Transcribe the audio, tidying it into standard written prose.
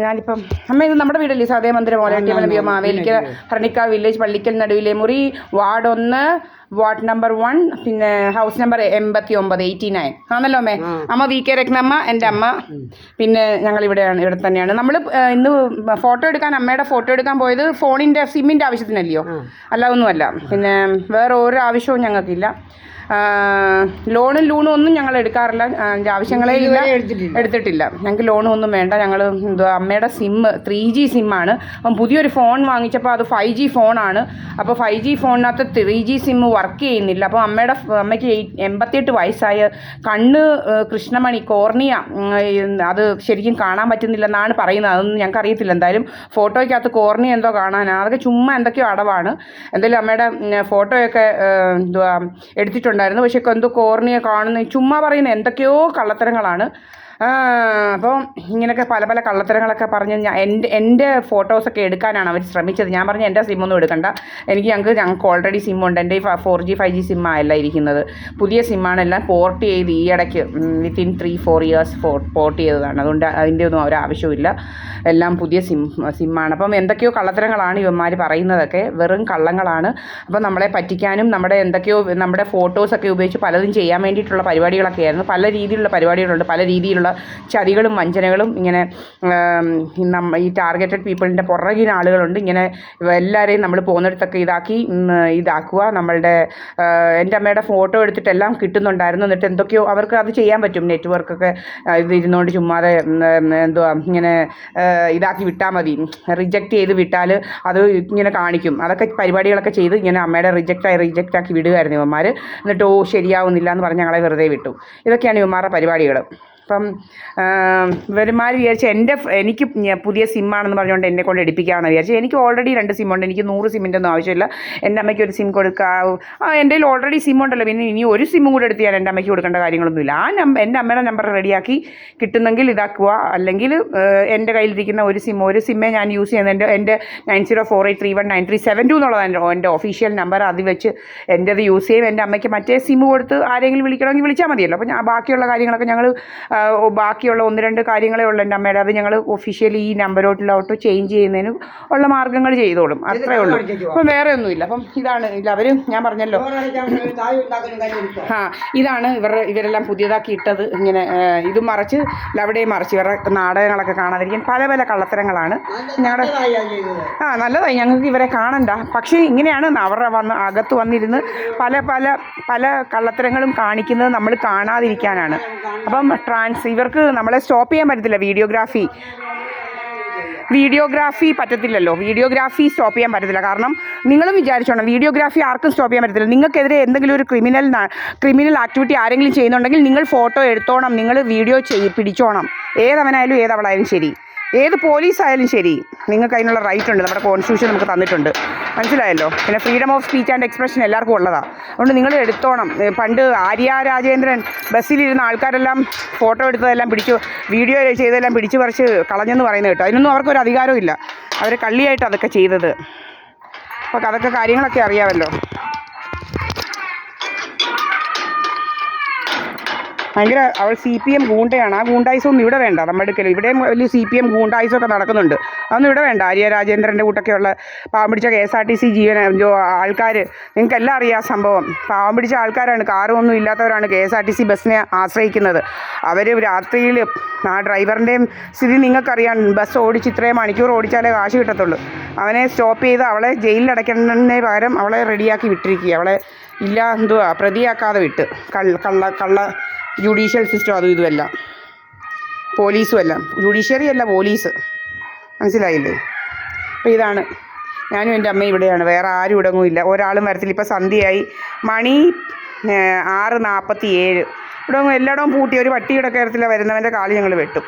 ഞാനിപ്പം അമ്മ ഇത് നമ്മുടെ വീടല്ലേ സാധേ മന്ദിരം മോലാട്ടിയമ്പലം മാവേലിക്കര ഭരണിക്കാവ് വില്ലേജ് പള്ളിക്കൽ നടുവിലെ മുറി വാർഡ് 1 വാർഡ് നമ്പർ 1 പിന്നെ ഹൗസ് നമ്പർ 89 ആണല്ലോ അമ്മേ. അമ്മ വി കെ രത്നമ്മ, എൻ്റെ അമ്മ. പിന്നെ ഞങ്ങൾ ഇവിടെ തന്നെയാണ്. നമ്മൾ ഇന്ന് ഫോട്ടോ എടുക്കാൻ അമ്മയുടെ ഫോട്ടോ എടുക്കാൻ പോയത് ഫോണിൻ്റെ സിമ്മിൻ്റെ ആവശ്യത്തിനല്ലയോ, അല്ലാതൊന്നുമല്ല. പിന്നെ വേറെ ഒരു ആവശ്യവും ഞങ്ങൾക്കില്ല. ലൂണും ഒന്നും ഞങ്ങൾ എടുക്കാറില്ല. ആവശ്യങ്ങളേ ഇല്ല, എടുത്തിട്ടില്ല. ഞങ്ങൾക്ക് ലോണും ഒന്നും വേണ്ട. ഞങ്ങൾ അമ്മയുടെ സിമ്മ് 3G സിമ്മാണ്. അപ്പം പുതിയൊരു ഫോൺ വാങ്ങിച്ചപ്പോൾ അത് 5G ഫോണാണ്. അപ്പോൾ 5G ഫോണിനകത്ത് 3G സിമ്മ് വർക്ക് ചെയ്യുന്നില്ല. അപ്പോൾ അമ്മയ്ക്ക് 88 വയസ്സായ കണ്ണ് കൃഷ്ണമണി കോർണിയ അത് ശരിക്കും കാണാൻ പറ്റുന്നില്ലെന്നാണ് പറയുന്നത്. അതൊന്നും ഞങ്ങൾക്ക് അറിയത്തില്ല. എന്തായാലും ഫോട്ടോയ്ക്കകത്ത് കോർണിയ എന്തോ കാണാനാണ്. അതൊക്കെ ചുമ്മാ എന്തൊക്കെയോ അടവാണ്. എന്തായാലും അമ്മയുടെ ഫോട്ടോയൊക്കെ എടുത്തിട്ടുണ്ട്. പക്ഷെ എന്തോ കോർണിയ കാണുന്ന ചുമ്മാ പറയുന്ന എന്തൊക്കെയോ കള്ളത്തരങ്ങളാണ്. അപ്പോൾ ഇങ്ങനെയൊക്കെ പല പല കള്ളത്തരങ്ങളൊക്കെ പറഞ്ഞ് എൻ്റെ ഫോട്ടോസൊക്കെ എടുക്കാനാണ് അവർ ശ്രമിച്ചത്. ഞാൻ പറഞ്ഞു എൻ്റെ സിമ്മൊന്നും എടുക്കണ്ട, ഞങ്ങൾക്ക് ഓൾറെഡി സിമ്മുണ്ട്. എൻ്റെ 4G 5G സിമ്മായല്ല ഇരിക്കുന്നത്, പുതിയ സിമ്മാണ്. എല്ലാം പോർട്ട് ചെയ്ത് ഈ ഇടയ്ക്ക് വിത്തിൻ 3-4 ഇയേഴ്സ് പോർട്ട് ചെയ്തതാണ്. അതുകൊണ്ട് അതിൻ്റെ ഒന്നും ഒരാവശ്യമില്ല. എല്ലാം പുതിയ സിമ്മാണ്. അപ്പം എന്തൊക്കെയോ കള്ളത്തരങ്ങളാണ് ഇവന്മാർ പറയുന്നതൊക്കെ, വെറും കള്ളങ്ങളാണ്. അപ്പം നമ്മളെ പറ്റിക്കാനും നമ്മുടെ ഫോട്ടോസൊക്കെ ഉപയോഗിച്ച് പലതും ചെയ്യാൻ വേണ്ടിയിട്ടുള്ള പരിപാടികളൊക്കെ ആയിരുന്നു. പല രീതിയിലുള്ള പരിപാടികളുണ്ട്, പല രീതിയിലുള്ള ചതികളും വഞ്ചനകളും. ഇങ്ങനെ ഈ ടാർഗറ്റഡ് പീപ്പിളിൻ്റെ പുറകിൽ ആളുകളുണ്ട്. ഇങ്ങനെ എല്ലാവരെയും നമ്മൾ പോകുന്നിടത്തൊക്കെ ഇതാക്കുക. എൻ്റെ അമ്മയുടെ ഫോട്ടോ എടുത്തിട്ടെല്ലാം കിട്ടുന്നുണ്ടായിരുന്നു. എന്നിട്ട് എന്തൊക്കെയോ അവർക്ക് അത് ചെയ്യാൻ പറ്റും. നെറ്റ്വർക്കൊക്കെ ഇരുന്നുകൊണ്ട് ചുമ്മാതെ ഇങ്ങനെ ഇതാക്കി വിട്ടാൽ മതി, റിജക്റ്റ് ചെയ്ത് വിട്ടാൽ അത് ഇങ്ങനെ കാണിക്കും. അതൊക്കെ പരിപാടികളൊക്കെ ചെയ്ത് ഇങ്ങനെ അമ്മയുടെ റിജക്റ്റാക്കി വിടുകയായിരുന്നു ഇവന്മാർ. എന്നിട്ട് ശരിയാവുന്നില്ല എന്ന് പറഞ്ഞ് ഞങ്ങളെ വെറുതെ വിട്ടു. ഇതൊക്കെയാണ് ഇവന്മാരുടെ പരിപാടികൾ. അപ്പം ഇവന്മാർ വിചാരിച്ച് എനിക്ക് പുതിയ സിമ്മാണെന്ന് പറഞ്ഞുകൊണ്ട് എന്നെ കൊണ്ട് എടുപ്പിക്കാമെന്ന് വിചാരിച്ചു. എനിക്ക് ഓൾറെഡി 2 സിമ്മുണ്ട്. എനിക്ക് 100 സിമ്മിൻ്റെ ഒന്നും ആവശ്യമില്ല. എൻ്റെ അമ്മയ്ക്ക് ഒരു സിം കൊടുക്കാം. എൻ്റെ കയ്യിൽ ഓൾറെഡി സിമ്മുണ്ടല്ലോ, പിന്നെ ഇനി ഒരു സിമ്മും കൂടെ എടുത്ത് ഞാൻ എൻ്റെ അമ്മയ്ക്ക് കൊടുക്കേണ്ട കാര്യങ്ങളൊന്നുമില്ല. എൻ്റെ അമ്മയുടെ നമ്പർ റെഡിയാക്കി കിട്ടുന്നെങ്കിൽ ഇതാക്കുക. അല്ലെങ്കിൽ എൻ്റെ കയ്യിലിരിക്കുന്ന ഒരു സിമ്മേ ഞാൻ യൂസ് ചെയ്യുന്നത്. എൻ്റെ 9048319372 എന്നുള്ളതാണ് എൻ്റെ ഒഫീഷ്യൽ നമ്പർ. അത് വെച്ച് എൻ്റെത് യൂസ് ചെയ്യും. എൻ്റെ അമ്മയ്ക്ക് മറ്റേ സിമ്മ് കൊടുത്ത് ആരെങ്കിലും വിളിക്കണമെങ്കിൽ വിളിച്ചാൽ മതിയല്ലോ. അപ്പോൾ ബാക്കിയുള്ള കാര്യങ്ങളൊക്കെ ഞങ്ങൾ ബാക്കിയുള്ള 1-2 കാര്യങ്ങളേ ഉള്ളൂ എൻ്റെ അമ്മയുടെ. അത് ഞങ്ങൾ ഒഫീഷ്യലി ഈ നമ്പരോട്ടിലോട്ട് ചേഞ്ച് ചെയ്യുന്നതിന് ഉള്ള മാർഗ്ഗങ്ങൾ ചെയ്തോളും, അത്രേ ഉള്ളൂ. അപ്പം വേറെ ഒന്നുമില്ല. അപ്പം ഇതാണ് അവർ ഞാൻ പറഞ്ഞല്ലോ, ഇതാണ് ഇവരെല്ലാം പുതിയതാക്കി ഇട്ടത്. ഇങ്ങനെ ഇത് മറിച്ച് അവിടെയും മറിച്ച് ഇവരുടെ നാടകങ്ങളൊക്കെ കാണാതിരിക്കാൻ പല പല കള്ളത്തരങ്ങളാണ് ഞങ്ങളുടെ. നല്ലതായി, ഞങ്ങൾക്ക് ഇവരെ കാണണ്ട. പക്ഷേ ഇങ്ങനെയാണ് അവരുടെ അകത്ത് വന്നിരുന്ന് പല പല പല കള്ളത്തരങ്ങളും കാണിക്കുന്നത് നമ്മൾ കാണാതിരിക്കാനാണ്. അപ്പം ഇവർക്ക് നമ്മളെ സ്റ്റോപ്പ് ചെയ്യാൻ പറ്റത്തില്ല. വീഡിയോഗ്രാഫി പറ്റത്തില്ലല്ലോ. വീഡിയോഗ്രാഫി സ്റ്റോപ്പ് ചെയ്യാൻ പറ്റത്തില്ല. കാരണം നിങ്ങളും വിചാരിച്ചോണം, വീഡിയോഗ്രാഫി ആർക്കും സ്റ്റോപ്പ് ചെയ്യാൻ പറ്റത്തില്ല. നിങ്ങൾക്കെതിരെ എന്തെങ്കിലും ഒരു ക്രിമിനൽ ആക്ടിവിറ്റി ആരെങ്കിലും ചെയ്യുന്നുണ്ടെങ്കിൽ നിങ്ങൾ ഫോട്ടോ എടുത്തോണം, നിങ്ങൾ വീഡിയോ പിടിച്ചോണം. ഏതവനായാലും ഏതവളായാലും ശരി, ഏത് പോലീസായാലും ശരി, നിങ്ങൾക്ക് അതിനുള്ള റൈറ്റ് ഉണ്ട്. നമ്മുടെ കോൺസ്റ്റിറ്റ്യൂഷൻ നമുക്ക് തന്നിട്ടുണ്ട്, മനസ്സിലായല്ലോ. പിന്നെ freedom of speech and expression എല്ലാവർക്കും ഉള്ളതാണ്. അതുകൊണ്ട് നിങ്ങൾ എടുത്തോണം. പണ്ട് ആര്യ രാജേന്ദ്രൻ ബസ്സിലിരുന്ന ആൾക്കാരെല്ലാം ഫോട്ടോ എടുത്തതെല്ലാം വീഡിയോ ചെയ്തതെല്ലാം പിടിച്ചു പറിച്ച് കളഞ്ഞെന്ന് പറയുന്നത് കേട്ടോ. അതിനൊന്നും അവർക്കൊരു അധികാരവും ഇല്ല. അവർ കള്ളിയായിട്ട് അതൊക്കെ ചെയ്തത്. അപ്പോൾ അതൊക്കെ കാര്യങ്ങളൊക്കെ അറിയാമല്ലോ. ഭയങ്കര അവൾ CPM ഗൂണ്ടയാണ്. ആ ഗൂണ്ടായിസൊന്നും ഇവിടെ വേണ്ട നമ്മുടെ അടുക്കൽ. ഇവിടെയും വലിയ CPM ഗൂണ്ടായിസമൊക്കെ നടക്കുന്നുണ്ട്. അതൊന്നും ഇവിടെ വേണ്ട. ആര്യ രാജേന്ദ്രൻ്റെ കൂട്ടൊക്കെയുള്ള പാവം പിടിച്ച KSRTC ആൾക്കാർ, നിങ്ങൾക്കെല്ലാം അറിയാം സംഭവം. പാവം പിടിച്ച ആൾക്കാരാണ്, കാറും ഇല്ലാത്തവരാണ് KSRTC ബസ്സിനെ ആശ്രയിക്കുന്നത്. അവർ രാത്രിയിൽ ആ ഡ്രൈവറിൻ്റെയും സ്ഥിതി നിങ്ങൾക്കറിയാം. ബസ് ഓടിച്ച് ഇത്രയും മണിക്കൂർ ഓടിച്ചാലേ കാശ് കിട്ടത്തുള്ളൂ. അവനെ സ്റ്റോപ്പ് ചെയ്ത് അവളെ ജയിലിൽ അടയ്ക്കുന്നതിന് പകരം അവളെ റെഡിയാക്കി വിട്ടിരിക്കുക. അവളെ പ്രതിയാക്കാതെ വിട്ട്. കള്ള ജുഡീഷ്യൽ സിസ്റ്റം അതും ഇതുമല്ല, പോലീസും അല്ല, ജുഡീഷ്യറി അല്ല പോലീസ്, മനസ്സിലായില്ലേ. അപ്പോൾ ഇതാണ് ഞാനും എൻ്റെ അമ്മയും ഇവിടെയാണ്. വേറെ ആരും ഇടങ്ങുമില്ല, ഒരാളും വരത്തില്ല. ഇപ്പോൾ സന്ധ്യയായി, മണി 6:47. ഇവിടെ എല്ലായിടവും പൂട്ടി. ഒരു പട്ടിയുടെ കയറത്തില്ല, വരുന്നവൻ്റെ കാല് ഞങ്ങൾ വെട്ടും.